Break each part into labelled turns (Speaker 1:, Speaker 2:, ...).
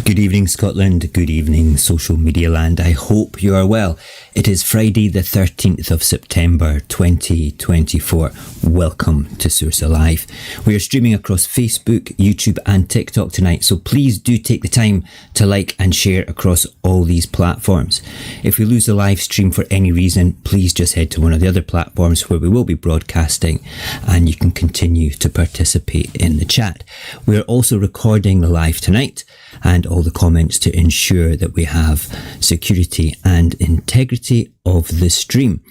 Speaker 1: Good evening, Scotland. Good evening, social media land. I hope you are well. It is Friday the 13th of September 2024. Welcome to Saorsa Live. We are streaming across Facebook, YouTube and TikTok tonight, so please do take the time to like and share across all these platforms. If we lose the live stream for any reason, please just head to one of the other platforms where we will be broadcasting and you can continue to participate in the chat. We are also recording the live tonight and all the comments to ensure that we have security and integrity of the stream.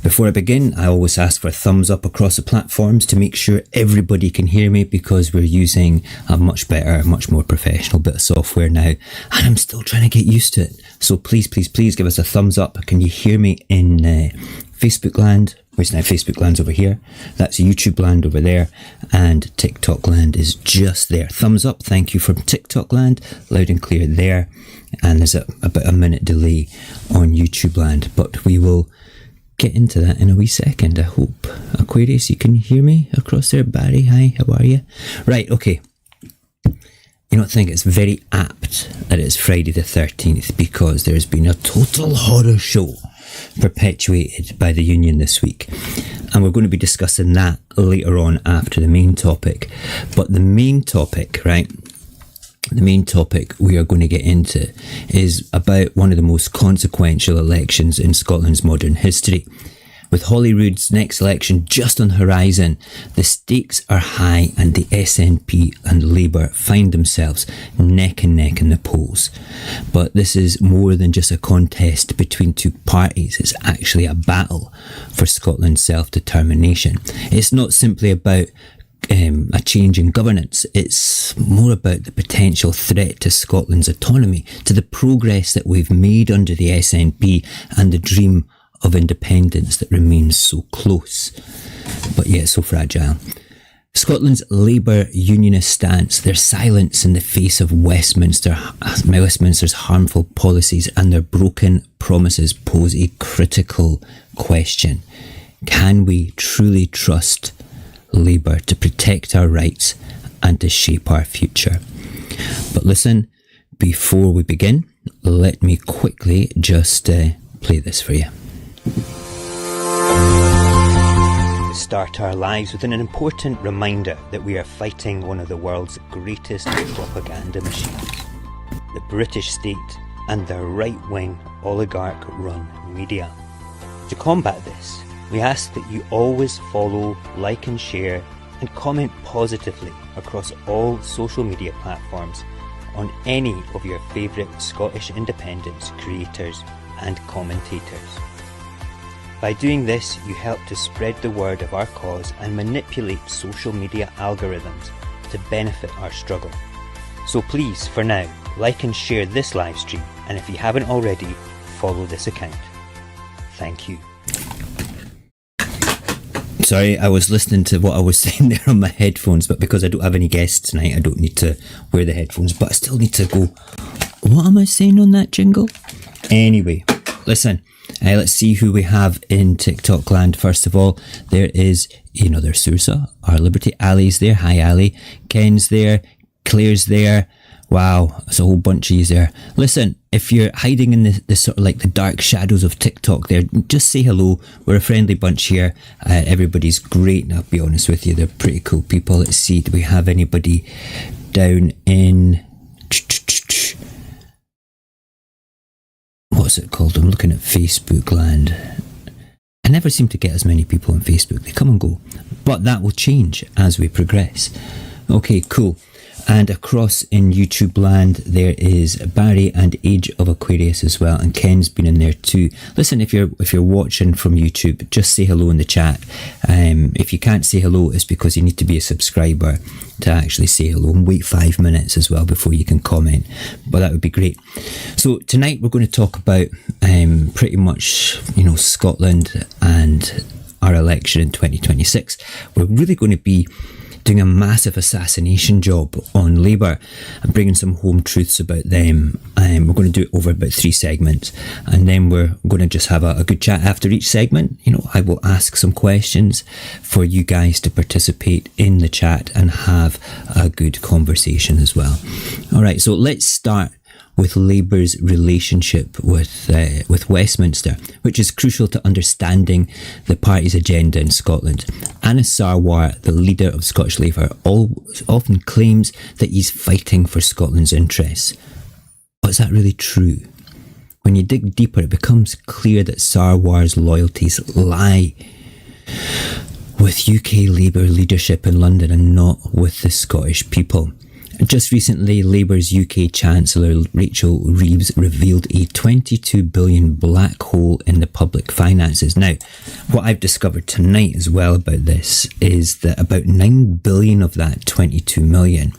Speaker 1: Before I begin, I always ask for a thumbs up across the platforms to make sure everybody can hear me, because we're using a much better, much more professional bit of software now, and I'm still trying to get used to it. So please give us a thumbs up. Can you hear me in Facebook land? Where's now Facebook land's over here. That's YouTube land over there, and TikTok land is just there. Thumbs up, thank you from TikTok land, loud and clear there. And there's about a minute delay on YouTube land, but we will get into that in a wee second, I hope. Aquarius, you can hear me across there. Barry, hi, how are you? Right, okay. You know, I think it's very apt that it's Friday the 13th because there's been a total horror show perpetuated by the Union this week, and we're going to be discussing that later on after the main topic. But the main topic, right, the main topic we are going to get into is about one of the most consequential elections in Scotland's modern history. With Holyrood's next election just on the horizon, the stakes are high and the SNP and Labour find themselves neck and neck in the polls. But this is more than just a contest between two parties. It's actually a battle for Scotland's self-determination. It's not simply about a change in governance. It's more about the potential threat to Scotland's autonomy, to the progress that we've made under the SNP and the dream of independence that remains so close, but yet so fragile. Scotland's Labour Unionist stance, their silence in the face of Westminster's harmful policies and their broken promises pose a critical question. Can we truly trust Labour to protect our rights and to shape our future? But listen, before we begin, let me quickly just play this for you. We start our lives with an important reminder that we are fighting one of the world's greatest propaganda machines, the British state and their right-wing oligarch-run media. To combat this, we ask that you always follow, like and share and comment positively across all social media platforms on any of your favourite Scottish independence creators and commentators. By doing this, you help to spread the word of our cause and manipulate social media algorithms to benefit our struggle. So please, for now, like and share this live stream, and if you haven't already, follow this account. Thank you. Sorry, I was listening to what I was saying there on my headphones, but because I don't have any guests tonight, I don't need to wear the headphones, but I still need to go, what am I saying on that jingle? Anyway, listen, let's see who we have in TikTok land. First of all, there is, there's Saorsa, our Liberty. Ali's there. Hi, Ali. Ken's there. Claire's there. Wow, there's a whole bunch of you there. Listen, if you're hiding in the sort of like the dark shadows of TikTok there, just say hello. We're a friendly bunch here. Everybody's great, and I'll be honest with you, they're pretty cool people. Let's see, do we have anybody down in... What's it called? I'm looking at Facebook land. I never seem to get as many people on Facebook. They come and go. But that will change as we progress. Okay, cool. And across in YouTube land, there is Barry and Age of Aquarius as well, and Ken's been in there too. Listen, if you're watching from YouTube, just say hello in the chat. If you can't say hello, it's because you need to be a subscriber to actually say hello, and wait 5 minutes as well before you can comment. But that would be great. So tonight we're going to talk about pretty much Scotland and our election in 2026. We're really going to be doing a massive assassination job on Labour and bringing some home truths about them. We're going to do it over about 3 segments, and then we're going to just have a good chat after each segment. I will ask some questions for you guys to participate in the chat and have a good conversation as well. All right, so let's start with Labour's relationship with Westminster, which is crucial to understanding the party's agenda in Scotland. Anas Sarwar, the leader of Scottish Labour, often claims that he's fighting for Scotland's interests. But is that really true? When you dig deeper, it becomes clear that Sarwar's loyalties lie with UK Labour leadership in London and not with the Scottish people. Just recently, Labour's UK Chancellor Rachel Reeves revealed a $22 billion black hole in the public finances. Now, what I've discovered tonight as well about this is that about $9 billion of that $22 million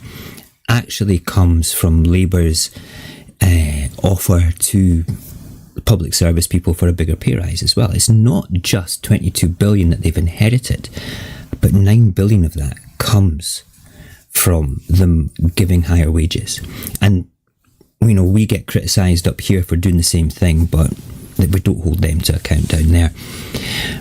Speaker 1: actually comes from Labour's offer to public service people for a bigger pay rise as well. It's not just $22 billion that they've inherited, but $9 billion of that comes from them giving higher wages. And we get criticised up here for doing the same thing, but we don't hold them to account down there.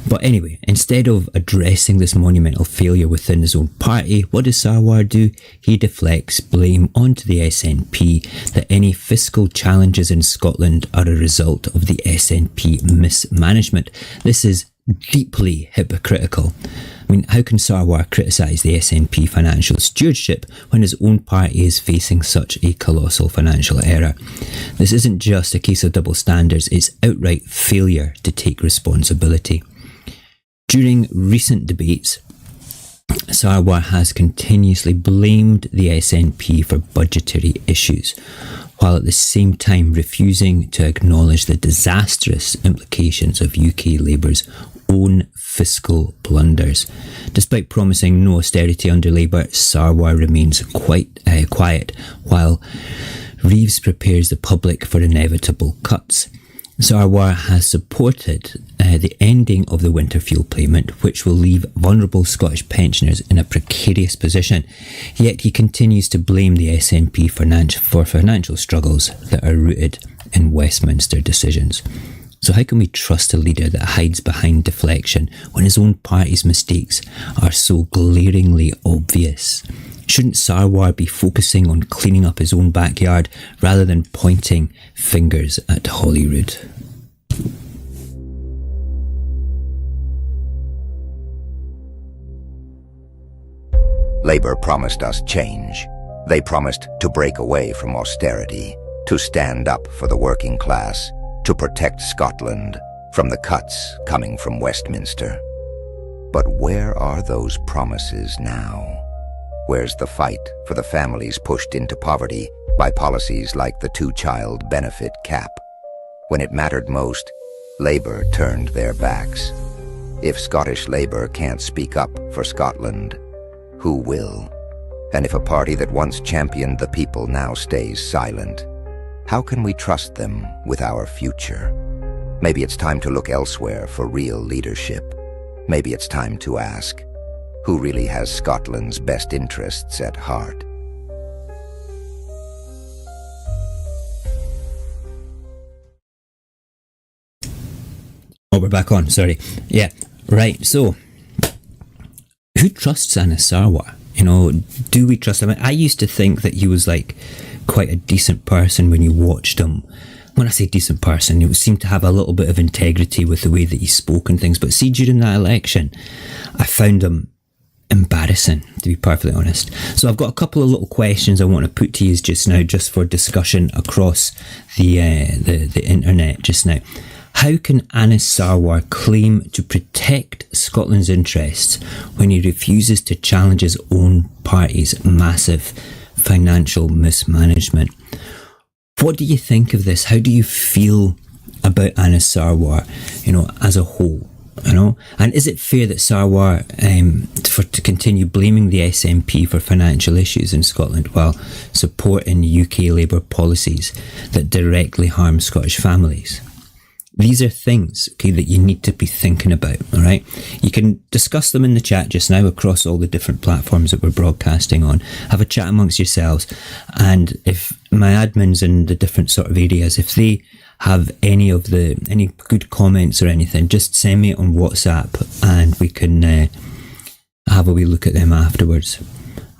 Speaker 1: But anyway, instead of addressing this monumental failure within his own party, what does Sarwar do? He deflects blame onto the SNP that any fiscal challenges in Scotland are a result of the SNP mismanagement. This is deeply hypocritical. How can Sarwar criticise the SNP financial stewardship when his own party is facing such a colossal financial error? This isn't just a case of double standards, it's outright failure to take responsibility. During recent debates, Sarwar has continuously blamed the SNP for budgetary issues, while at the same time refusing to acknowledge the disastrous implications of UK Labour's own fiscal blunders. Despite promising no austerity under Labour, Sarwar remains quite quiet, while Reeves prepares the public for inevitable cuts. Sarwar has supported the ending of the winter fuel payment, which will leave vulnerable Scottish pensioners in a precarious position. Yet he continues to blame the SNP for financial struggles that are rooted in Westminster decisions. So how can we trust a leader that hides behind deflection when his own party's mistakes are so glaringly obvious? Shouldn't Sarwar be focusing on cleaning up his own backyard rather than pointing fingers at Holyrood?
Speaker 2: Labour promised us change. They promised to break away from austerity, to stand up for the working class, to protect Scotland from the cuts coming from Westminster. But where are those promises now? Where's the fight for the families pushed into poverty by policies like the two-child benefit cap? When it mattered most, Labour turned their backs. If Scottish Labour can't speak up for Scotland, who will? And if a party that once championed the people now stays silent, how can we trust them with our future? Maybe it's time to look elsewhere for real leadership. Maybe it's time to ask, who really has Scotland's best interests at heart?
Speaker 1: Oh, we're back on, sorry. Yeah, right, so, who trusts Anas Sarwar? You know, do we trust him? I used to think that he was like quite a decent person when you watched him. When I say decent person, he seemed to have a little bit of integrity with the way that he spoke and things. But see, during that election, I found him embarrassing, to be perfectly honest. So I've got a couple of little questions I want to put to you just now, just for discussion across the internet just now. How can Anas Sarwar claim to protect Scotland's interests when he refuses to challenge his own party's massive financial mismanagement? What do you think of this? How do you feel about Anas Sarwar, you know, as a whole? You know, and is it fair that Sarwar to continue blaming the SNP for financial issues in Scotland while supporting UK Labour policies that directly harm Scottish families? These are things, okay, that you need to be thinking about, all right? You can discuss them in the chat just now across all the different platforms that we're broadcasting on. Have a chat amongst yourselves, and if my admins in the different sort of areas, if they have any good comments or anything, just send me it on WhatsApp and we can have a wee look at them afterwards.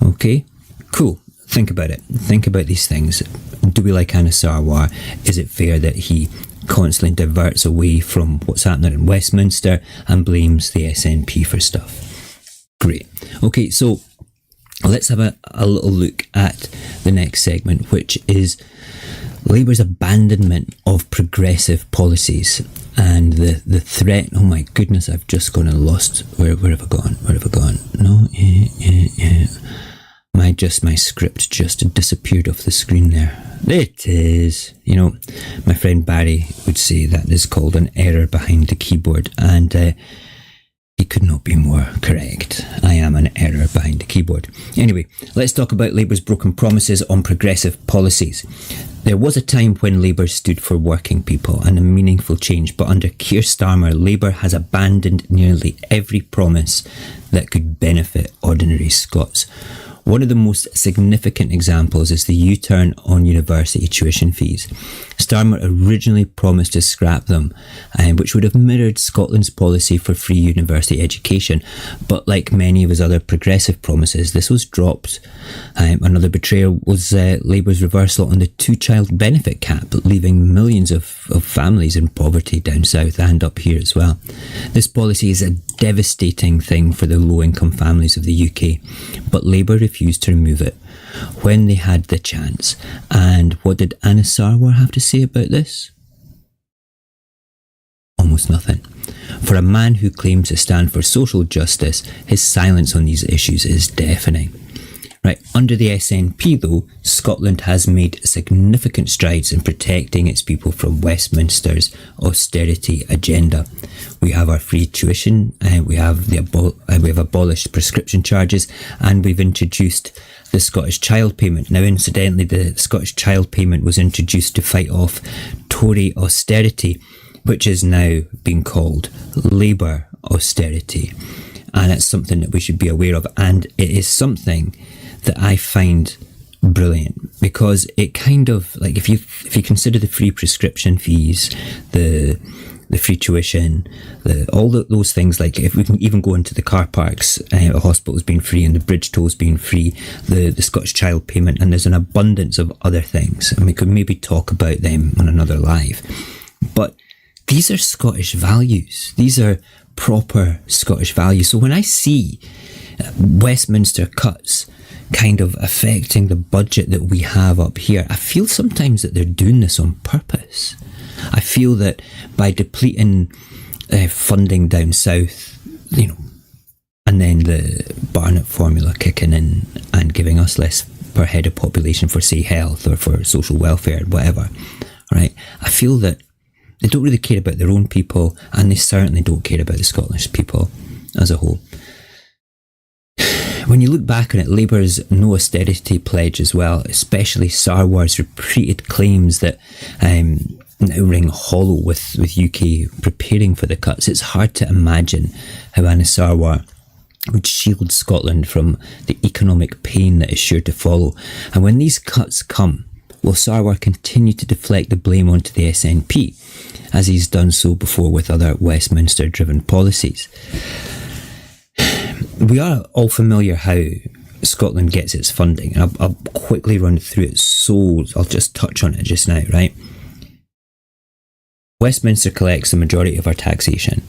Speaker 1: Okay? Cool. Think about it. Think about these things. Do we like Anas Sarwar? Is it fair that he constantly diverts away from what's happening in Westminster and blames the SNP for stuff? Great. Okay, so let's have a little look at the next segment, which is Labour's abandonment of progressive policies and the threat. Oh my goodness, I've just gone and lost. Where have I gone? Where have I gone? No, yeah. My script just disappeared off the screen there. It is. You know, my friend Barry would say that is called an error behind the keyboard, and he could not be more correct. I am an error behind the keyboard. Anyway, let's talk about Labour's broken promises on progressive policies. There was a time when Labour stood for working people and a meaningful change, but under Keir Starmer, Labour has abandoned nearly every promise that could benefit ordinary Scots. One of the most significant examples is the U-turn on university tuition fees. Starmer originally promised to scrap them, which would have mirrored Scotland's policy for free university education. But like many of his other progressive promises, this was dropped. Another betrayal was Labour's reversal on the two-child benefit cap, leaving millions of families in poverty down south and up here as well. This policy is a devastating thing for the low-income families of the UK, but Labour refused to remove it when they had the chance. And what did Anas Sarwar have to say about this? Almost nothing. For a man who claims to stand for social justice, his silence on these issues is deafening. Right, under the SNP though, Scotland has made significant strides in protecting its people from Westminster's austerity agenda. We have our free tuition, we have abolished prescription charges, and we've introduced the Scottish Child Payment. Now, incidentally, the Scottish Child Payment was introduced to fight off Tory austerity, which is now being called Labour austerity, and it's something that we should be aware of, and it is something that I find brilliant, because it kind of, like, if you consider the free prescription fees, the free tuition, those things, like if we can even go into the car parks, hospitals being free and the bridge tolls being free, the Scottish Child Payment, and there's an abundance of other things, and we could maybe talk about them on another live. But these are Scottish values. These are proper Scottish values. So when I see Westminster cuts kind of affecting the budget that we have up here, I feel sometimes that they're doing this on purpose. I feel that by depleting funding down south, you know, and then the Barnett formula kicking in and giving us less per head of population for, say, health or for social welfare, whatever, right? I feel that they don't really care about their own people, and they certainly don't care about the Scottish people as a whole. when you look back on it, Labour's no austerity pledge as well, especially Saorsa's repeated claims that now ring hollow with UK preparing for the cuts. It's hard to imagine how Anna Saorsa would shield Scotland from the economic pain that is sure to follow. And when these cuts come, will Saorsa continue to deflect the blame onto the SNP, as he's done so before with other Westminster-driven policies? We are all familiar how Scotland gets its funding, and I'll quickly run through it, so I'll just touch on it just now, right? Westminster collects the majority of our taxation.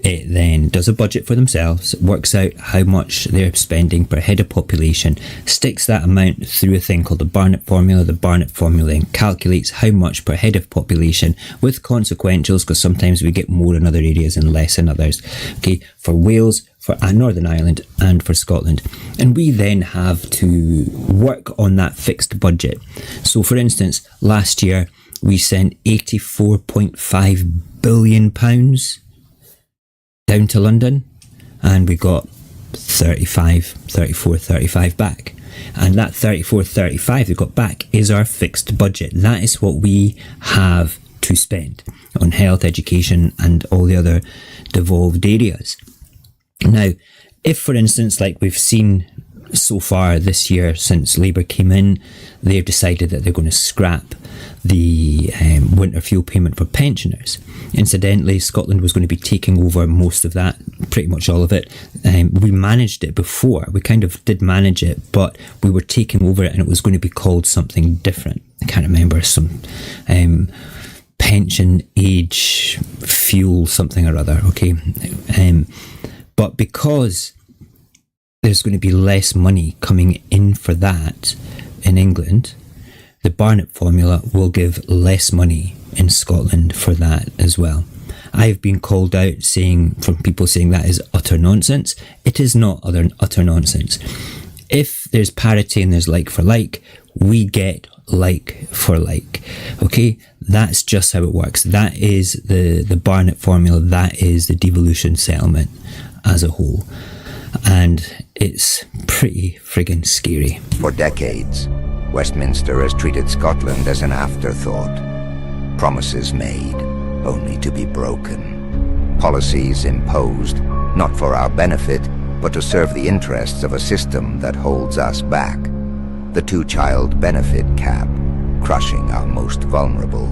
Speaker 1: It then does a budget for themselves, works out how much they're spending per head of population, sticks that amount through a thing called the Barnett formula. The Barnett formula then calculates how much per head of population with consequentials, because sometimes we get more in other areas and less in others. Okay, for Wales, for Northern Ireland and for Scotland. And we then have to work on that fixed budget. So for instance, last year we sent £84.5 billion down to London, and we got 34, 35 back. And that 34, 35 we got back is our fixed budget. That is what we have to spend on health, education and all the other devolved areas. Now, if for instance, like we've seen so far this year since Labour came in, they've decided that they're going to scrap the winter fuel payment for pensioners. Incidentally, Scotland was going to be taking over most of that, pretty much all of it. We managed it before. We kind of did manage it, but we were taking over it and it was going to be called something different. I can't remember, some pension age fuel something or other, okay? But because there's going to be less money coming in for that in England, the Barnett formula will give less money in Scotland for that as well. I've been called out from people saying that is utter nonsense. It is not utter nonsense. If there's parity and there's like for like, we get like for like. Okay, that's just how it works. That is the Barnett formula. That is the devolution settlement as a whole. And it's pretty friggin' scary.
Speaker 2: For decades, Westminster has treated Scotland as an afterthought. Promises made, only to be broken. Policies imposed, not for our benefit, but to serve the interests of a system that holds us back. The two-child benefit cap, crushing our most vulnerable.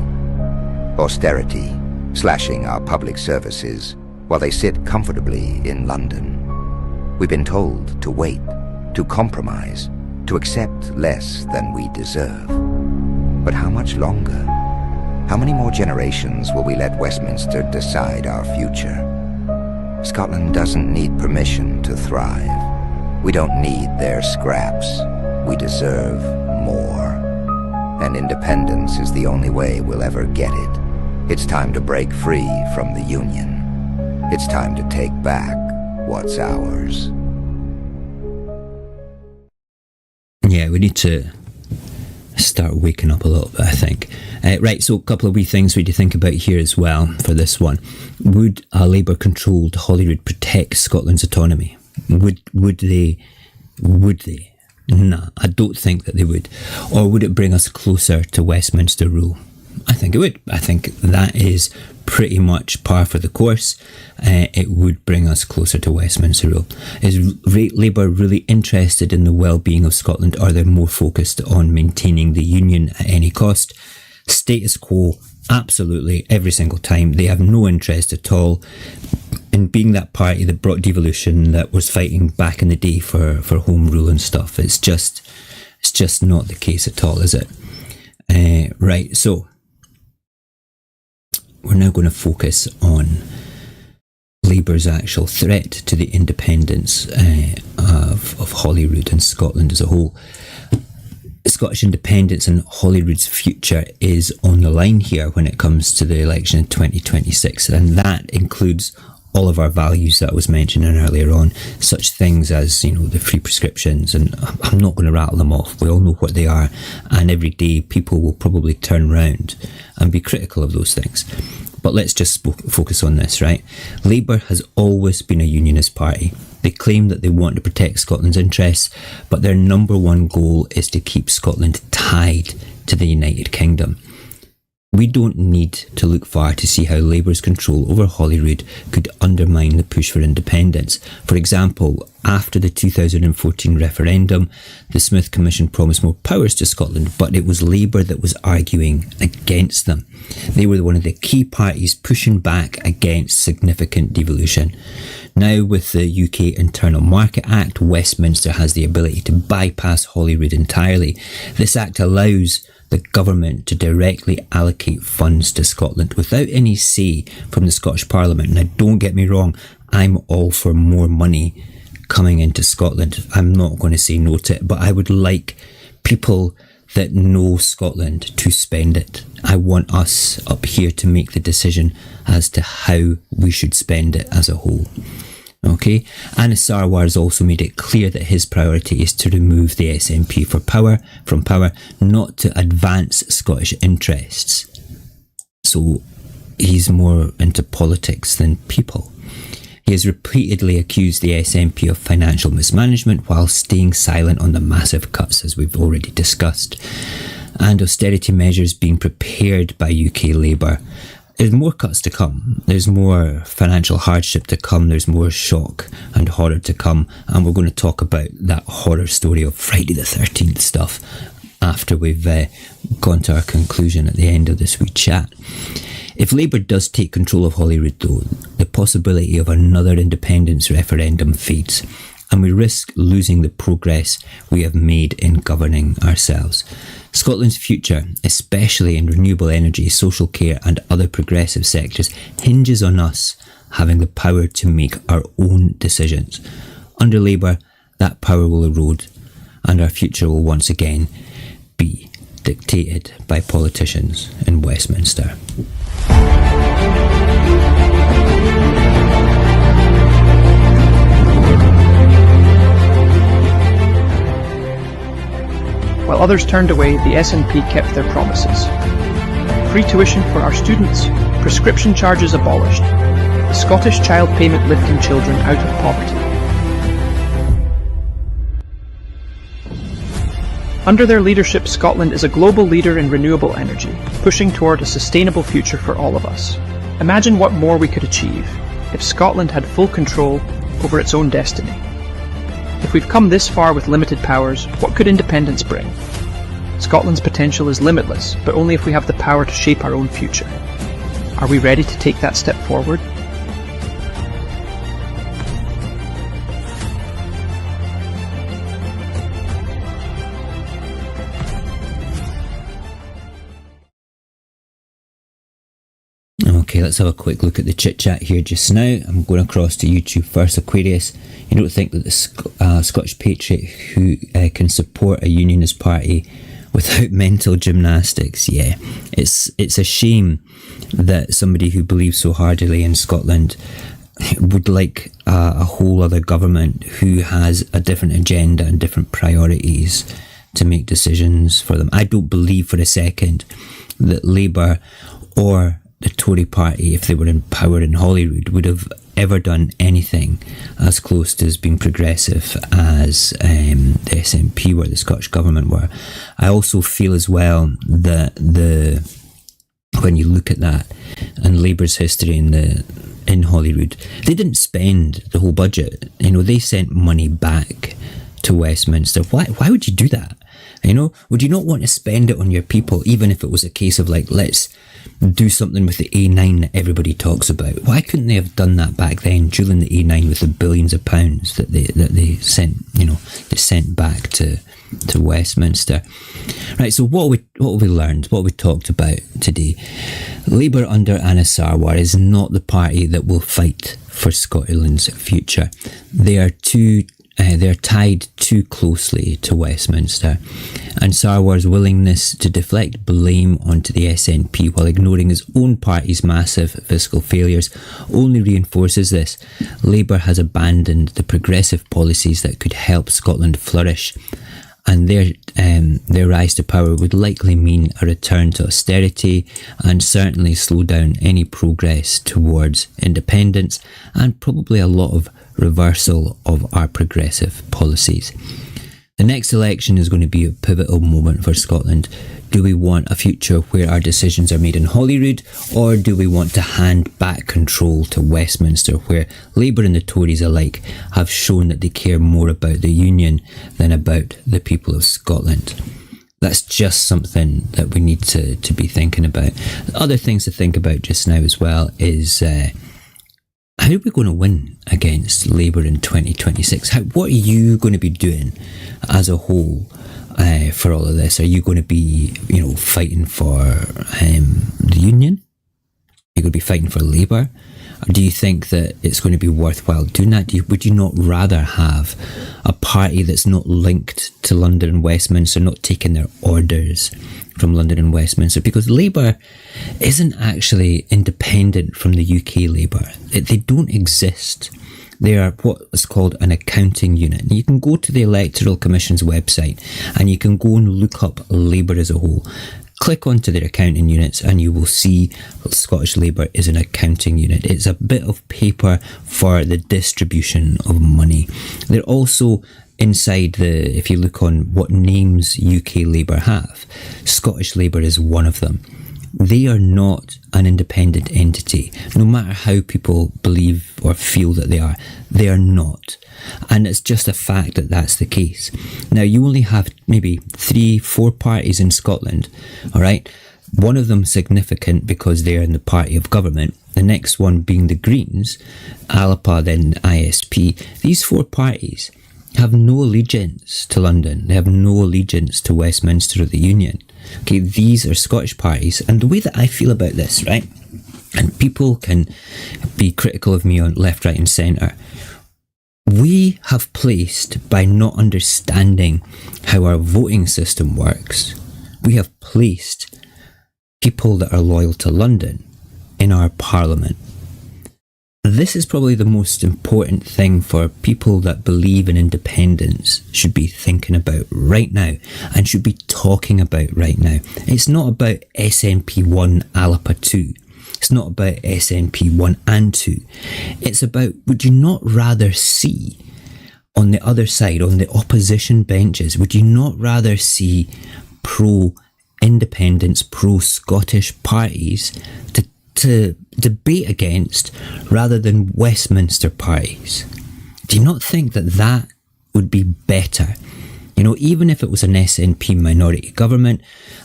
Speaker 2: Austerity, slashing our public services, while they sit comfortably in London. We've been told to wait, to compromise, to accept less than we deserve. But how much longer? How many more generations will we let Westminster decide our future? Scotland doesn't need permission to thrive. We don't need their scraps. We deserve more. And independence is the only way we'll ever get it. It's time to break free from the Union. It's time to take back what's ours.
Speaker 1: Yeah, we need to start waking up a little bit, I think. Right, so a couple of wee things we need to think about here as well for this one. Would a Labour-controlled Holyrood protect Scotland's autonomy? Would they? Nah, I don't think that they would. Or would it bring us closer to Westminster rule? I think it would. I think that is pretty much par for the course. It would bring us closer to Westminster rule. Is Labour really interested in the well-being of Scotland, or are they more focused on maintaining the Union at any cost? Status quo, absolutely, every single time. They have no interest at all in being that party that brought devolution, that was fighting back in the day for home rule and stuff. It's just not the case at all, is it? Right, so we're now going to focus on Labour's actual threat to the independence of Holyrood and Scotland as a whole. Scottish independence and Holyrood's future is on the line here when it comes to the election in 2026, and that includes all of our values that I was mentioning earlier on, such things as, the free prescriptions, and I'm not going to rattle them off. We all know what they are, and every day people will probably turn around and be critical of those things. But let's just focus on this, right? Labour has always been a Unionist party. They claim that they want to protect Scotland's interests, but their number one goal is to keep Scotland tied to the United Kingdom. We don't need to look far to see how Labour's control over Holyrood could undermine the push for independence. For example, after the 2014 referendum, the Smith Commission promised more powers to Scotland, but it was Labour that was arguing against them. They were one of the key parties pushing back against significant devolution. Now, with the UK Internal Market Act, Westminster has the ability to bypass Holyrood entirely. This act allows the government to directly allocate funds to Scotland without any say from the Scottish Parliament. Now, don't get me wrong, I'm all for more money coming into Scotland. I'm not going to say no to it, but I would like people that know Scotland to spend it. I want us up here to make the decision as to how we should spend it as a whole. Okay, Anas Sarwar has also made it clear that his priority is to remove the SNP from power, not to advance Scottish interests. So he's more into politics than people. He has repeatedly accused the SNP of financial mismanagement while staying silent on the massive cuts, as we've already discussed, and austerity measures being prepared by UK Labour. There's more cuts to come. There's more financial hardship to come. There's more shock and horror to come. And we're going to talk about that horror story of Friday the 13th stuff after we've gone to our conclusion at the end of this wee chat. If Labour does take control of Holyrood, though, the possibility of another independence referendum fades, and we risk losing the progress we have made in governing ourselves. Scotland's future, especially in renewable energy, social care and other progressive sectors, hinges on us having the power to make our own decisions. Under Labour, that power will erode and our future will once again be dictated by politicians in Westminster.
Speaker 3: While others turned away, the SNP kept their promises. Free tuition for our students, prescription charges abolished, the Scottish child payment lifting children out of poverty. Under their leadership, Scotland is a global leader in renewable energy, pushing toward a sustainable future for all of us. Imagine what more we could achieve if Scotland had full control over its own destiny. If we've come this far with limited powers, what could independence bring? Scotland's potential is limitless, but only if we have the power to shape our own future. Are we ready to take that step forward?
Speaker 1: Okay, let's have a quick look at the chit-chat here just now. I'm going across to YouTube first. Aquarius, you don't think that the Scottish patriot who can support a Unionist party without mental gymnastics? Yeah, it's a shame that somebody who believes so heartily in Scotland would like a whole other government who has a different agenda and different priorities to make decisions for them. I don't believe for a second that Labour or the Tory party, if they were in power in Holyrood, would have ever done anything as close to as being progressive as the SNP were, the Scottish Government were. I also feel as well that when you look at that and Labour's history in Holyrood, they didn't spend the whole budget. They sent money back to Westminster. Why would you do that? Would you not want to spend it on your people, even if it was a case of let's do something with the A9 that everybody talks about? Why couldn't they have done that back then, during the A9, with the billions of pounds that they sent, they sent back to Westminster? Right, so what have we learned? What have we talked about today? Labour under Anas Sarwar is not the party that will fight for Scotland's future. They're tied too closely to Westminster, and Sarwar's willingness to deflect blame onto the SNP while ignoring his own party's massive fiscal failures only reinforces this. Labour has abandoned the progressive policies that could help Scotland flourish, and their rise to power would likely mean a return to austerity and certainly slow down any progress towards independence, and probably a lot of reversal of our progressive policies. The next election is going to be a pivotal moment for Scotland. Do we want a future where our decisions are made in Holyrood, or do we want to hand back control to Westminster, where Labour and the Tories alike have shown that they care more about the Union than about the people of Scotland? That's just something that we need to be thinking about. Other things to think about just now as well is how are we going to win against Labour in 2026? What are you going to be doing as a whole for all of this? Are you going to be, fighting for the Union? Are you going to be fighting for Labour? Or do you think that it's going to be worthwhile doing that? Would you not rather have a party that's not linked to London and Westminster, not taking their orders from London and Westminster? Because Labour isn't actually independent from the UK Labour. They don't exist. They are what is called an accounting unit. And you can go to the Electoral Commission's website and you can go and look up Labour as a whole. Click onto their accounting units and you will see Scottish Labour is an accounting unit. It's a bit of paper for the distribution of money. They're also inside if you look on what names UK Labour have, Scottish Labour is one of them. They are not an independent entity. No matter how people believe or feel that they are not. And it's just a fact that that's the case. Now, you only have maybe 3-4 parties in Scotland, all right? One of them significant because they're in the party of government. The next one being the Greens, ALPA, then ISP. These 4 parties have no allegiance to London. They have no allegiance to Westminster or the Union. Okay, these are Scottish parties. And the way that I feel about this, right, and people can be critical of me on left, right and centre, we have placed, by not understanding how our voting system works, we have placed people that are loyal to London in our parliament. This is probably the most important thing for people that believe in independence should be thinking about right now and should be talking about right now. It's not about SNP 1, ALPA 2. It's not about SNP 1 and 2. It's about, would you not rather see on the other side, on the opposition benches, would you not rather see pro-independence, pro-Scottish parties to debate against rather than Westminster parties? Do you not think that would be better? Even if it was an SNP minority government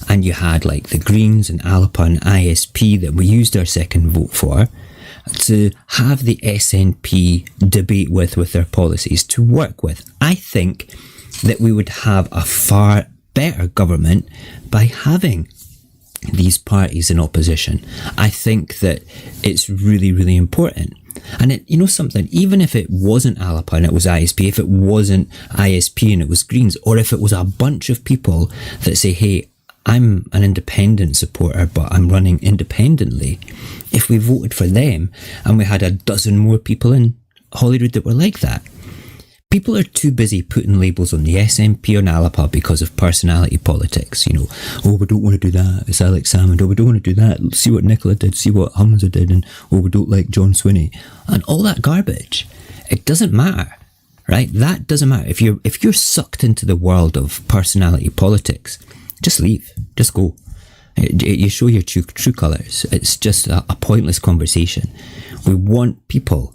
Speaker 1: and you had like the Greens and ALPA and ISP that we used our second vote for, to have the SNP debate with their policies, to work with, I think that we would have a far better government by having these parties in opposition. I think that it's really, really important. And something, even if it wasn't ALPA and it was ISP, if it wasn't ISP and it was Greens, or if it was a bunch of people that say, hey, I'm an independent supporter, but I'm running independently. If we voted for them and we had a dozen more people in Holyrood that were like that, people are too busy putting labels on the SNP and ALPA because of personality politics. Oh, we don't want to do that. It's Alex Salmond. Oh, we don't want to do that. See what Nicola did. See what Hamza did. And oh, we don't like John Swinney. And all that garbage. It doesn't matter, right? That doesn't matter. If you're sucked into the world of personality politics, just leave. Just go. You show your true colours. It's just a pointless conversation. We want people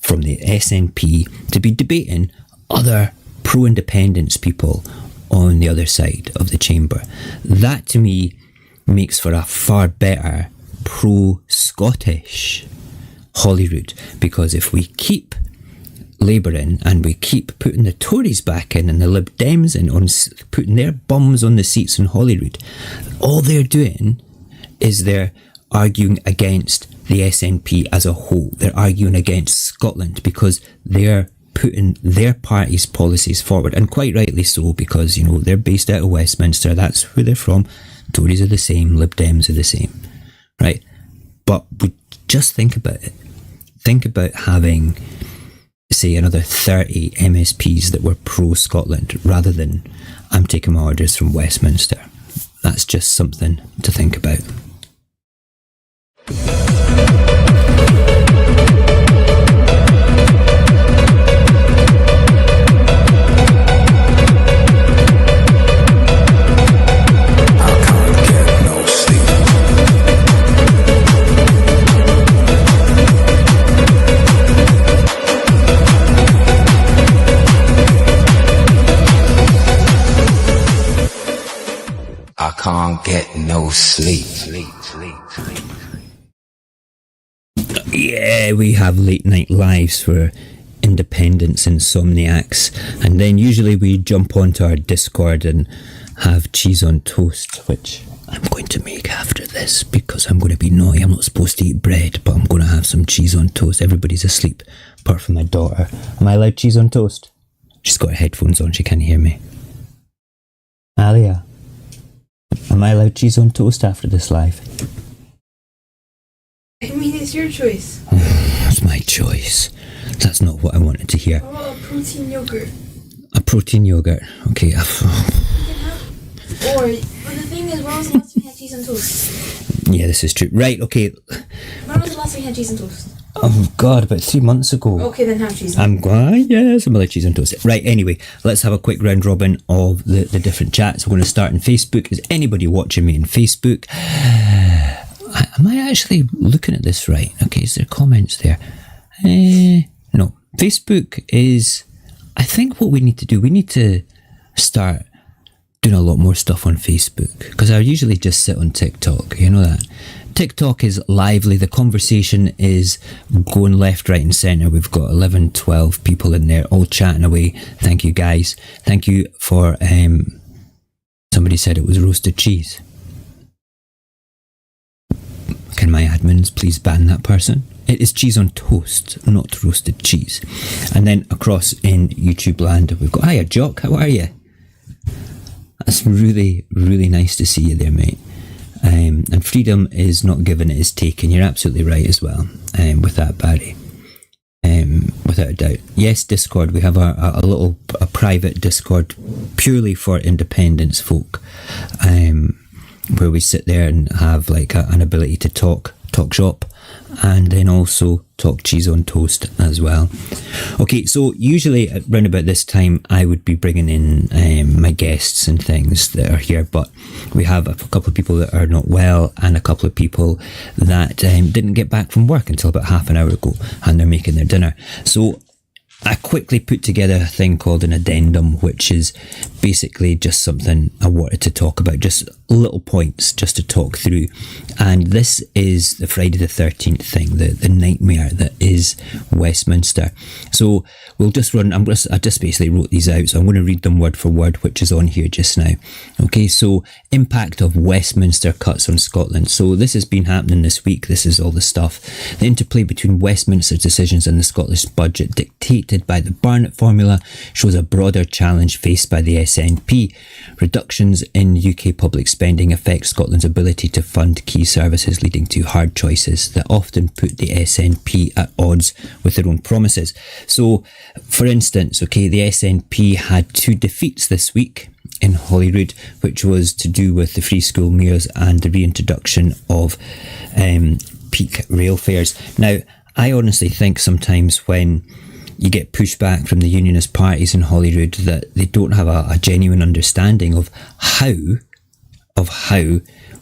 Speaker 1: from the SNP to be debating other pro-independence people on the other side of the chamber. That to me makes for a far better pro-Scottish Holyrood, because if we keep Labour in and we keep putting the Tories back in and the Lib Dems in, on putting their bums on the seats in Holyrood, all they're doing is they're arguing against the SNP as a whole. They're arguing against Scotland because they're putting their party's policies forward, and quite rightly so, because they're based out of Westminster. That's where they're from. Tories are the same, Lib Dems are the same, right? But we just think about it. Think about having, say, another 30 MSPs that were pro-Scotland rather than I'm taking my orders from Westminster. That's just something to think about.
Speaker 4: no sleep.
Speaker 1: Yeah, we have late night lives for independence insomniacs, and then usually we jump onto our Discord and have cheese on toast, which I'm going to make after this because I'm going to be naughty. I'm not supposed to eat bread, but I'm going to have some cheese on toast. Everybody's asleep apart from my daughter. Am I allowed cheese on toast? She's got her headphones on, she can't hear me. Alia, am I allowed cheese on toast after this live?
Speaker 5: I mean, it's your choice.
Speaker 1: That's my choice. That's not what I wanted to hear.
Speaker 5: How about a protein yogurt?
Speaker 1: A protein yogurt. Okay.
Speaker 5: You can have. Or, but the thing is, when was the last time you had cheese and toast?
Speaker 1: Yeah, this is true. Right, okay.
Speaker 5: When was the last time you had cheese and toast?
Speaker 1: Oh God, about 3 months ago.
Speaker 5: Okay, then have cheese and
Speaker 1: I'm glad, yes, I'm like cheese and toast. Right, anyway, let's have a quick round robin of the different chats. We're going to start in Facebook. Is anybody watching me in Facebook? Am I actually looking at this right? Okay, is there comments there? No. Facebook is, I think what we need to do, we need to start doing a lot more stuff on Facebook, because I usually just sit on TikTok, you know that. TikTok is lively, the conversation is going left, right and centre. We've got 11, 12 people in there all chatting away. Thank you guys. Thank you for, somebody said it was roasted cheese. Can my admins please ban that person? It is cheese on toast, not roasted cheese. And then across in YouTube land, we've got, hiya Jock, how are you? That's really, really nice to see you there, mate. And freedom is not given, it is taken. You're absolutely right as well, with that, Barry. Without a doubt. Yes, Discord, we have a private Discord purely for independence folk, where we sit there and have like an ability to talk shop, and then also talk cheese on toast as well. Okay, so usually around about this time I would be bringing in my guests and things that are here, but we have a couple of people that are not well and a couple of people that didn't get back from work until about half an hour ago, and they're making their dinner. So I quickly put together a thing called an addendum, which is basically just something I wanted to talk about, just little points just to talk through. And this is the Friday the 13th thing, the nightmare that is Westminster. So we'll just run, I just basically wrote these out, so I'm going to read them word for word, which is on here just now. Okay, so impact of Westminster cuts on Scotland. So this has been happening this week. This is all the stuff. The interplay between Westminster's decisions and the Scottish budget dictated by the Barnett formula shows a broader challenge faced by the SNP. Reductions in UK public spending affect Scotland's ability to fund key services, leading to hard choices that often put the SNP at odds with their own promises. So, for instance, okay, the SNP had 2 defeats this week in Holyrood, which was to do with the free school meals and the reintroduction of peak rail fares. Now, I honestly think sometimes when you get pushback from the Unionist parties in Holyrood that they don't have a genuine understanding of how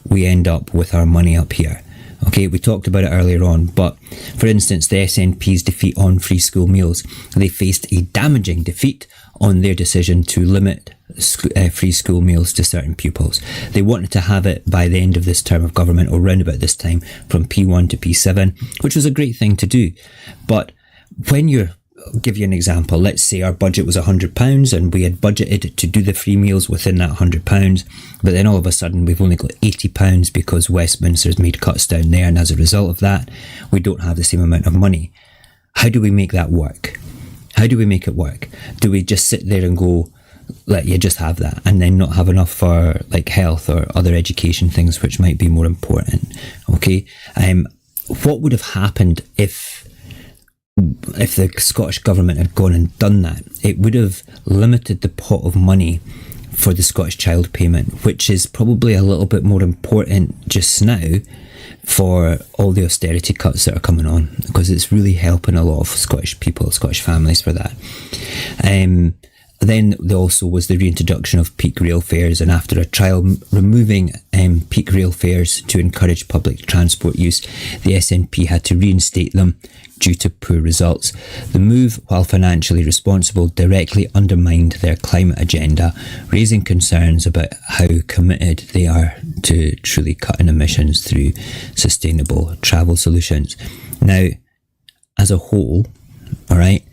Speaker 1: we end up with our money up here. Okay, we talked about it earlier on, but for instance, the SNP's defeat on free school meals, they faced a damaging defeat on their decision to limit free school meals to certain pupils. They wanted to have it by the end of this term of government, or round about this time, from P1 to P7, which was a great thing to do. But when you're, I'll give you an example. Let's say our budget was £100 and we had budgeted to do the free meals within that £100, but then all of a sudden we've only got £80 because Westminster's made cuts down there, and as a result of that, we don't have the same amount of money. How do we make that work? How do we make it work? Do we just sit there and go, let you just have that, and then not have enough for like health or other education things which might be more important? Okay, what would have happened if the Scottish Government had gone and done that? It would have limited the pot of money for the Scottish Child Payment, which is probably a little bit more important just now for all the austerity cuts that are coming on, because it's really helping a lot of Scottish people, Scottish families for that. Then there also was the reintroduction of peak rail fares, and after a trial removing peak rail fares to encourage public transport use, the SNP had to reinstate them due to poor results. The move, while financially responsible, directly undermined their climate agenda, raising concerns about how committed they are to truly cutting emissions through sustainable travel solutions. Now, as a whole, all right,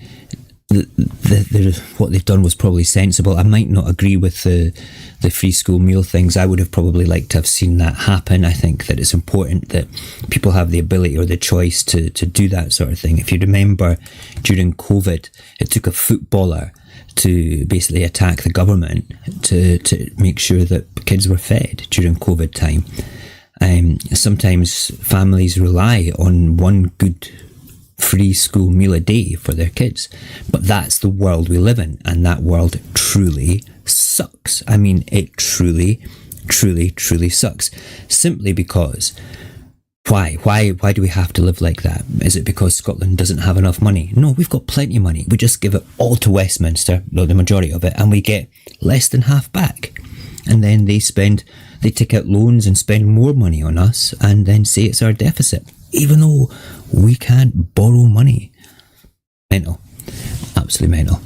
Speaker 1: what they've done was probably sensible. I might not agree with the free school meal things. I would have probably liked to have seen that happen. I think that it's important that people have the ability or the choice to do that sort of thing. If you remember, during COVID, it took a footballer to basically attack the government to make sure that kids were fed during COVID time. Sometimes families rely on one good free school meal a day for their kids, but that's the world we live in, and that world truly sucks. I mean, it truly sucks, simply because why do we have to live like that? Is it because Scotland doesn't have enough money? No, we've got plenty of money. We just give it all to Westminster, the majority of it, and we get less than half back. And then they take out loans and spend more money on us, and then say it's our deficit, even though we can't borrow money. Mental. Absolutely mental.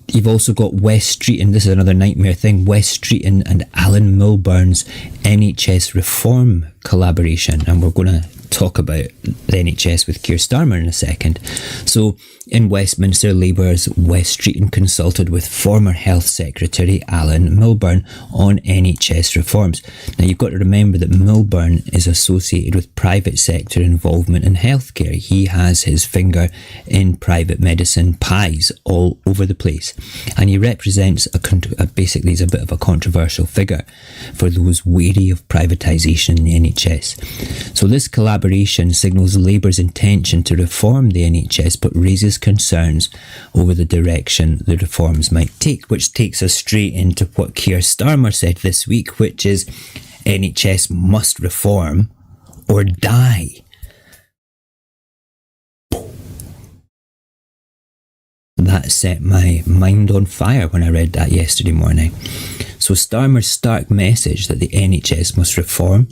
Speaker 1: You've also got Wes Streeton, this is another nightmare thing, Wes Streeton and Alan Milburn's NHS reform collaboration, and we're going to talk about the NHS with Keir Starmer in a second. So in Westminster, Labour's Wes Streeton consulted with former Health Secretary Alan Milburn on NHS reforms. Now you've got to remember that Milburn is associated with private sector involvement in healthcare. He has his finger in private medicine pies all over the place, and he represents basically he's a bit of a controversial figure for those wary of privatisation in the NHS. So this collaboration signals Labour's intention to reform the NHS, but raises concerns over the direction the reforms might take, which takes us straight into what Keir Starmer said this week, which is NHS must reform or die. That set my mind on fire when I read that yesterday morning. So Starmer's stark message that the NHS must reform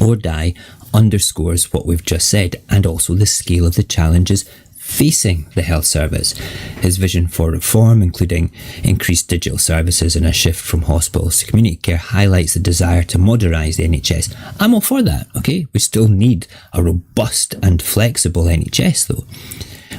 Speaker 1: or die underscores what we've just said, and also the scale of the challenges facing the health service. His vision for reform, including increased digital services and a shift from hospitals to community care, highlights the desire to modernise the NHS. I'm all for that, okay? We still need a robust and flexible NHS though.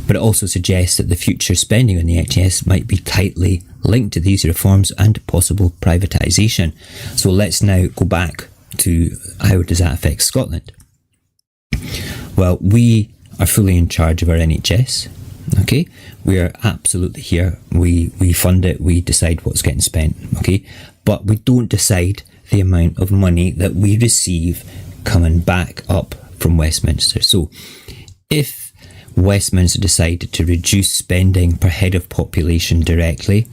Speaker 1: But it also suggests that the future spending on the NHS might be tightly linked to these reforms and possible privatisation. So let's now go back to how does that affect Scotland? Well, we are fully in charge of our NHS, okay? We are absolutely here. We fund it, we decide what's getting spent, okay? But we don't decide the amount of money that we receive coming back up from Westminster. So if Westminster decided to reduce spending per head of population directly,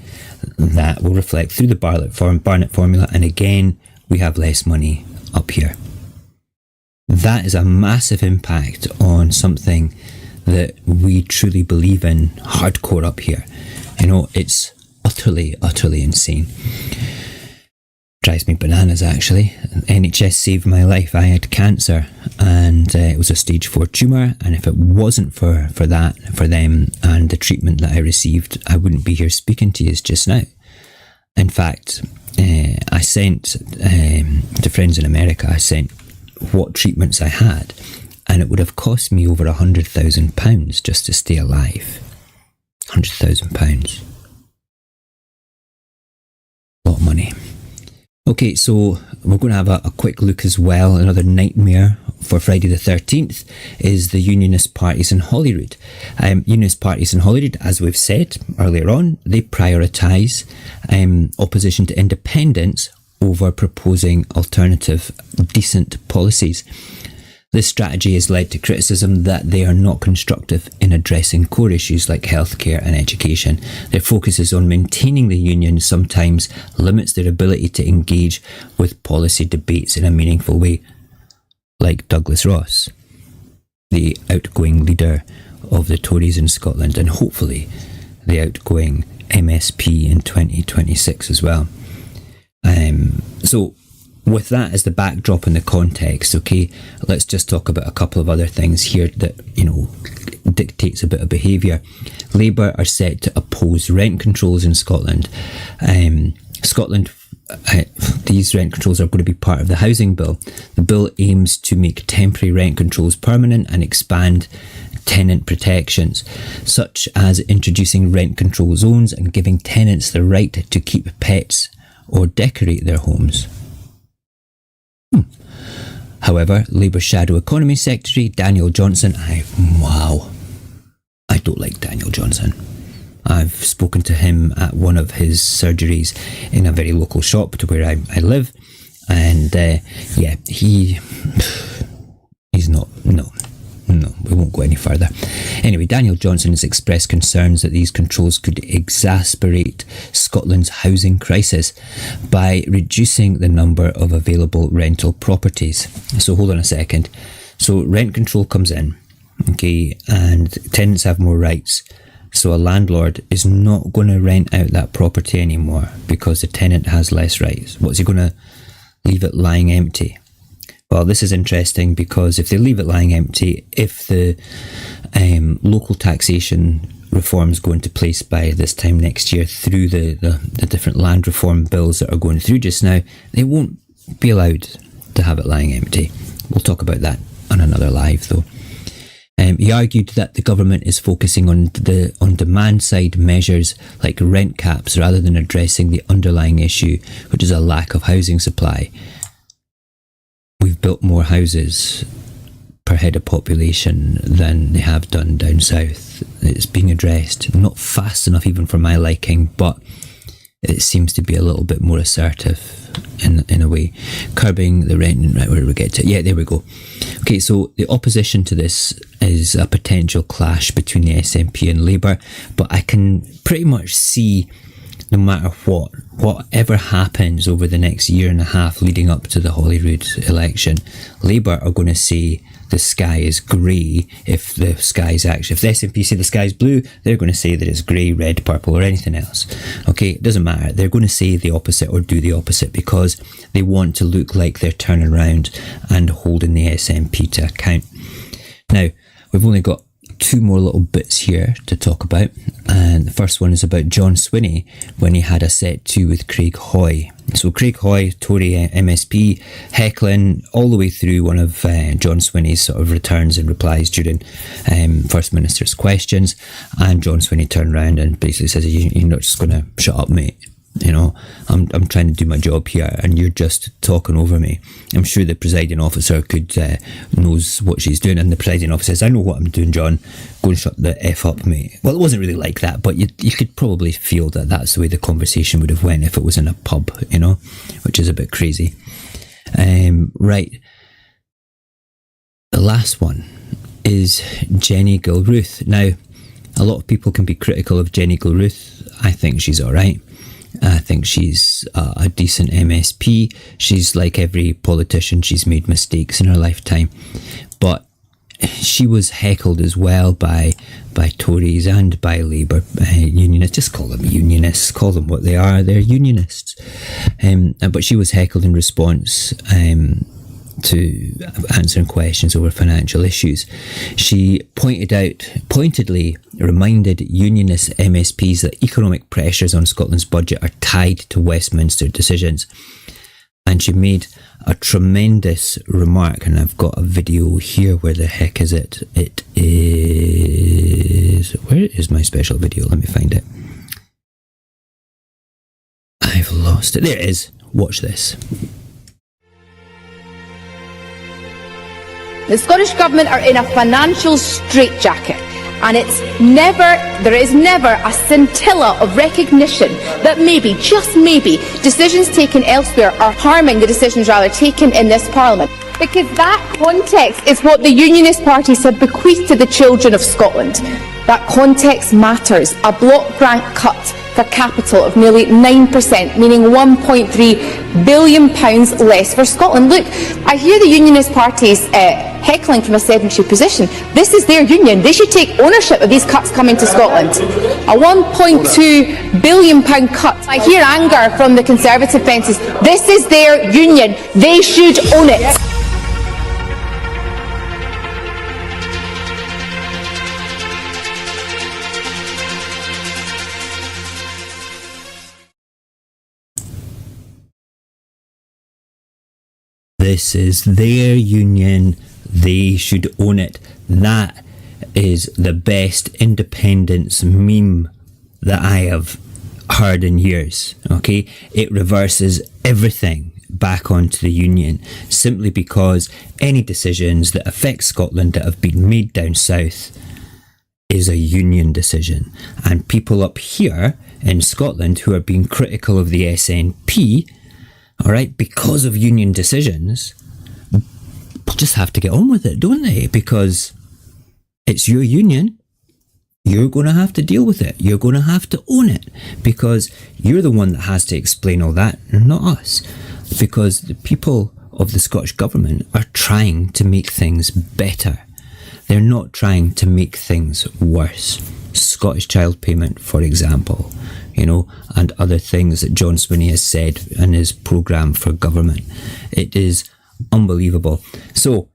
Speaker 1: that will reflect through the Barnett formula, and again, we have less money up here. That is a massive impact on something that we truly believe in hardcore up here. You know, it's utterly insane. Drives me bananas, actually. NHS saved my life. I had cancer, and it was a stage 4 tumour, and if it wasn't for them and the treatment that I received, I wouldn't be here speaking to you just now. In fact, I sent to friends in America, I sent what treatments I had, and it would have cost me over £100,000 just to stay alive. £100,000. A lot of money. Okay, so we're going to have a quick look as well. Another nightmare for Friday the 13th is the Unionist parties in Holyrood. Unionist parties in Holyrood, as we've said earlier on, they prioritise opposition to independence over proposing alternative, decent policies. This strategy has led to criticism that they are not constructive in addressing core issues like healthcare and education. Their focus is on maintaining the union, sometimes limits their ability to engage with policy debates in a meaningful way, like Douglas Ross, the outgoing leader of the Tories in Scotland, and hopefully the outgoing MSP in 2026 as well. So with that as the backdrop and the context, okay, let's just talk about a couple of other things here that, dictates a bit of behaviour. Labour are set to oppose rent controls in Scotland. These rent controls are going to be part of the housing bill. The bill aims to make temporary rent controls permanent and expand tenant protections, such as introducing rent control zones and giving tenants the right to keep pets or decorate their homes. However, Labour Shadow Economy Secretary Daniel Johnson, I don't like Daniel Johnson. I've spoken to him at one of his surgeries in a very local shop to where I live, and he's not, no, we won't go any further. Anyway, Daniel Johnson has expressed concerns that these controls could exacerbate Scotland's housing crisis by reducing the number of available rental properties. So hold on a second. So rent control comes in, okay, and tenants have more rights. So a landlord is not going to rent out that property anymore because the tenant has less rights. What's he going to leave it lying empty? Well, this is interesting because if they leave it lying empty, if the local taxation reforms go into place by this time next year through the different land reform bills that are going through just now, they won't be allowed to have it lying empty. We'll talk about that on another live though. He argued that the government is focusing on demand side measures like rent caps rather than addressing the underlying issue, which is a lack of housing supply. We've built more houses per head of population than they have done down south. It's being addressed, not fast enough even for my liking, but it seems to be a little bit more assertive in a way. Curbing the rent, right, where do we get to? Yeah, there we go. Okay, so the opposition to this is a potential clash between the SNP and Labour, but I can pretty much see no matter whatever happens over the next year and a half leading up to the Holyrood election, Labour are going to say the sky is grey if the SNP say the sky is blue, they're going to say that it's grey, red, purple or anything else. Okay, it doesn't matter. They're going to say the opposite or do the opposite because they want to look like they're turning around and holding the SNP to account. Now, we've only got two more little bits here to talk about, and the first one is about John Swinney when he had a set to with Craig Hoy. So Craig Hoy, Tory MSP, heckling all the way through one of John Swinney's sort of returns and replies during First Minister's questions, and John Swinney turned around and basically says, you're not just going to shut up, mate. I'm trying to do my job here and you're just talking over me. I'm sure the presiding officer knows what she's doing, and the presiding officer says, I know what I'm doing, John, go and shut the F up, mate. Well, it wasn't really like that, but you could probably feel that that's the way the conversation would have went if it was in a pub, which is a bit crazy. Right, the last one is Jenny Gilruth. Now, a lot of people can be critical of Jenny Gilruth. I think she's alright. I think she's a decent MSP. She's like every politician, she's made mistakes in her lifetime. But she was heckled as well by Tories and by Labour Unionists. Just call them Unionists, call them what they are, they're Unionists. But she was heckled in response to answering questions over financial issues. She pointedly reminded Unionist MSPs that economic pressures on Scotland's budget are tied to Westminster decisions. And she made a tremendous remark, and I've got a video here. Where the heck is it? It is... Where is my special video? Let me find it. I've lost it. There it is. Watch this.
Speaker 4: The Scottish Government are in a financial straitjacket, and there is never a scintilla of recognition that maybe, just maybe, decisions taken elsewhere are harming the decisions rather taken in this Parliament. Because that context is what the Unionist parties have bequeathed to the children of Scotland. That context matters. A block grant cut for capital of nearly 9%, meaning £1.3 billion less for Scotland. Look, I hear the Unionist parties heckling from a sedentary position. This is their union. They should take ownership of these cuts coming to Scotland. A £1.2 billion cut. I hear anger from the Conservative benches. This is their union. They should own it.
Speaker 1: This is their union. They should own it. That is the best independence meme that I have heard in years. Okay, it reverses everything back onto the union simply because any decisions that affect Scotland that have been made down south is a union decision, and people up here in Scotland who are being critical of the SNP, all right, because of union decisions, just have to get on with it, don't they? Because it's your union. You're going to have to deal with it. You're going to have to own it, because you're the one that has to explain all that, not us. Because the people of the Scottish Government are trying to make things better. They're not trying to make things worse. Scottish Child Payment, for example, you know, and other things that John Swinney has said in his programme for government. It is unbelievable. So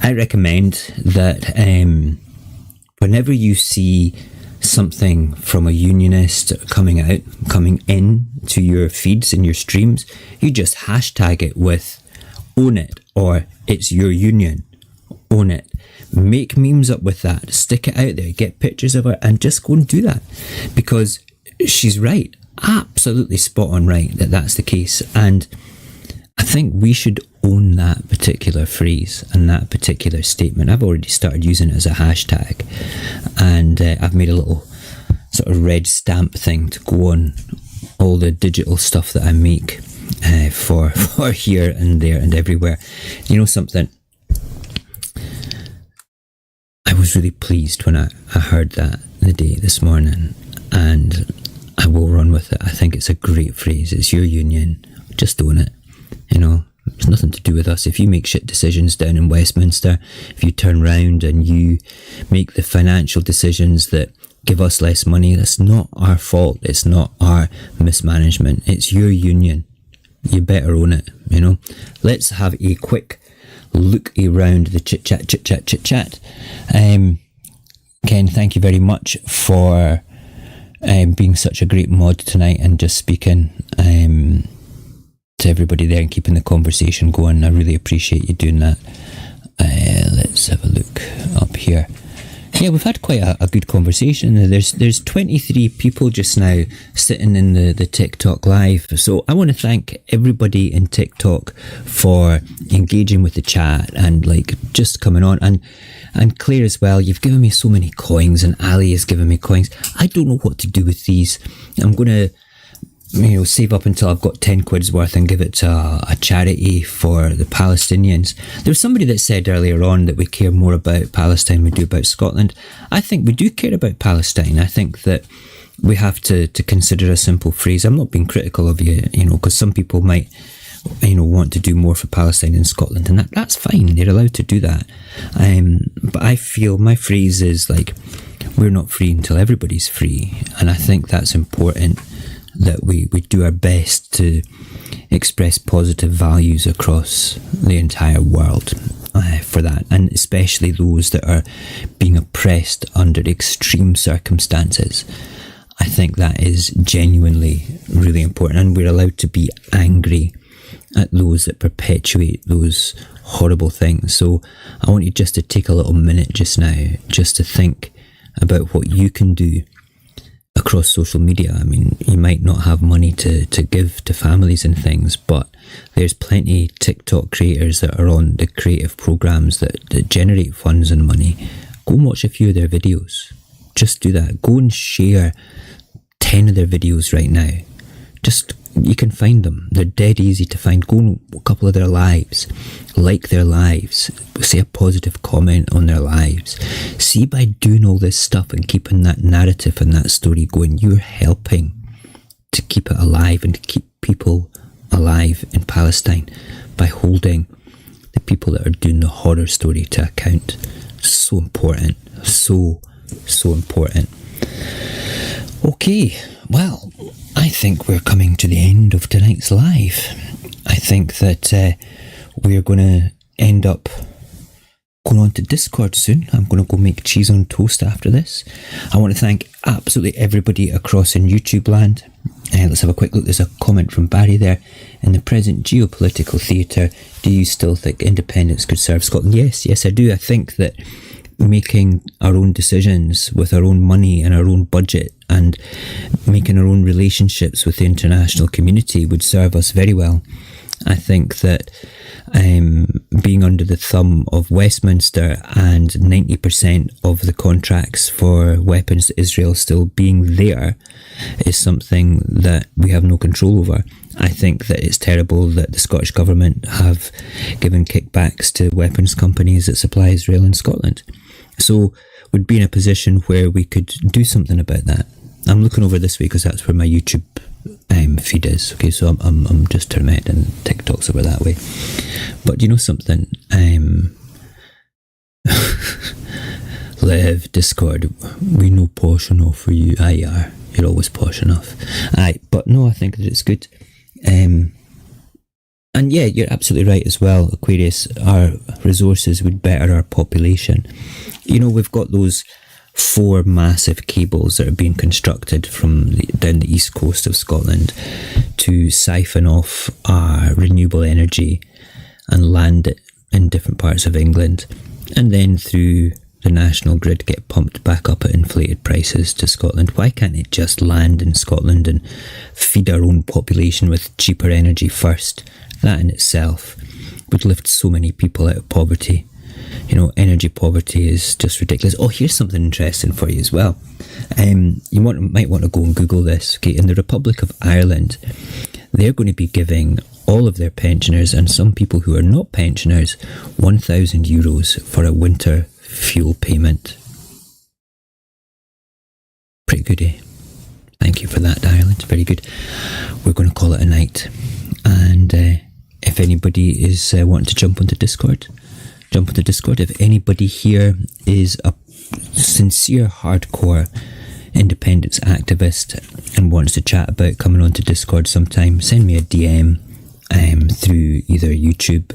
Speaker 1: I recommend that whenever you see something from a unionist coming in to your feeds and your streams, you just hashtag it with own it, or it's your union, own it. Make memes up with that, stick it out there, get pictures of it, and just go and do that, because she's right, absolutely spot on right, that that's the case. And I think we should own that particular phrase and that particular statement. I've already started using it as a hashtag, and I've made a little sort of red stamp thing to go on all the digital stuff that I make for here and there and everywhere. You know something? I was really pleased when I heard that this morning, and I will run with it. I think it's a great phrase. It's your union. Just own it. You know, it's nothing to do with us. If you make shit decisions down in Westminster, if you turn round and you make the financial decisions that give us less money, that's not our fault. It's not our mismanagement. It's your union. You better own it, you know. Let's have a quick look around the chit chat. Ken, thank you very much for being such a great mod tonight and just speaking to everybody there and keeping the conversation going. I really appreciate you doing that. Let's have a look up here. Yeah, we've had quite a good conversation. There's 23 people just now sitting in the TikTok live. So I want to thank everybody in TikTok for engaging with the chat and like just coming on. And Claire as well, you've given me so many coins, and Ali has given me coins. I don't know what to do with these. I'm going to save up until I've got 10 quid's worth and give it to a charity for the Palestinians. There was somebody that said earlier on that we care more about Palestine than we do about Scotland. I think we do care about Palestine. I think that we have to consider a simple phrase. I'm not being critical of you, because some people might, want to do more for Palestine in Scotland, and that's fine. They're allowed to do that. But I feel my phrase is like, we're not free until everybody's free. And I think that's important, that we do our best to express positive values across the entire world for that, and especially those that are being oppressed under extreme circumstances. I think that is genuinely really important, and we're allowed to be angry at those that perpetuate those horrible things. So I want you just to take a little minute just now just to think about what you can do across social media. I mean, you might not have money to give to families and things, but there's plenty TikTok creators that are on the creative programs that generate funds and money. Go and watch a few of their videos. Just do that. Go and share 10 of their videos right now. You can find them. They're dead easy to find. Go on a couple of their lives. like their lives, say a positive comment on their lives. See, by doing all this stuff and keeping that narrative and that story going, you're helping to keep it alive and to keep people alive in Palestine by holding the people that are doing the horror story to account. So important. So important. Okay, well, I think we're coming to the end of tonight's live. I think that we're going to end up going on to Discord soon. I'm going to go make cheese on toast after this. I want to thank absolutely everybody across in YouTube land. Let's have a quick look. There's a comment from Barry there. In the present geopolitical theatre, do you still think independence could serve Scotland? Yes, I do. I think that making our own decisions with our own money and our own budget and making our own relationships with the international community would serve us very well. I think that being under the thumb of Westminster and 90% of the contracts for weapons to Israel still being there is something that we have no control over. I think that it's terrible that the Scottish Government have given kickbacks to weapons companies that supply Israel and Scotland. So we'd be in a position where we could do something about that. I'm looking over this way because that's where my YouTube feed is. Okay, so I'm just Termet and TikTok's over that way. But you know something? Live, Discord, we know posh enough for you. Aye, are. You're always posh enough. Aye, but no, I think that it's good. And yeah, you're absolutely right as well, Aquarius. Our resources would better our population. You know, we've got those 4 massive cables that are being constructed from down the east coast of Scotland to siphon off our renewable energy and land it in different parts of England, and then through the national grid get pumped back up at inflated prices to Scotland. Why can't it just land in Scotland and feed our own population with cheaper energy first? That in itself would lift so many people out of poverty. You know, energy poverty is just ridiculous. Oh, here's something interesting for you as well. You might want to go and Google this. Okay, in the Republic of Ireland, they're going to be giving all of their pensioners and some people who are not pensioners €1,000 for a winter fuel payment. Pretty good, eh? Thank you for that, Ireland. Very good. We're going to call it a night. And if anybody is wanting to jump onto Discord, jump onto Discord. If anybody here is a sincere, hardcore independence activist and wants to chat about coming onto Discord sometime, send me a DM through either YouTube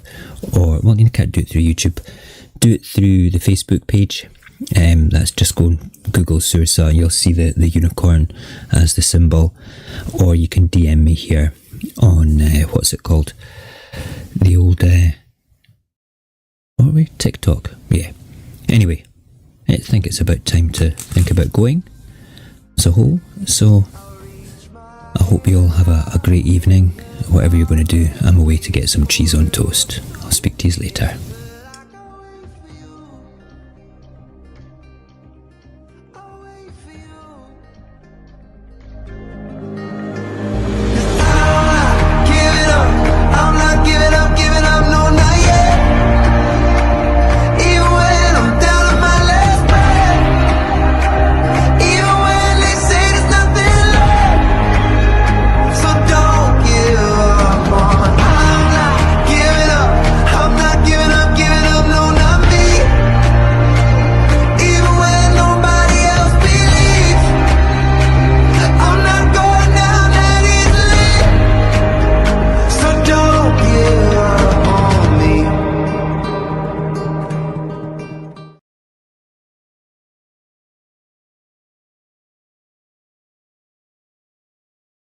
Speaker 1: or, well, you can't do it through YouTube. Do it through the Facebook page. That's just go and Google Saorsa and you'll see the unicorn as the symbol. Or you can DM me here on, what's it called? The old... what are we? TikTok. Yeah. Anyway, I think it's about time to think about going as a whole. So I hope you all have a great evening. Whatever you're going to do, I'm away to get some cheese on toast. I'll speak to you later.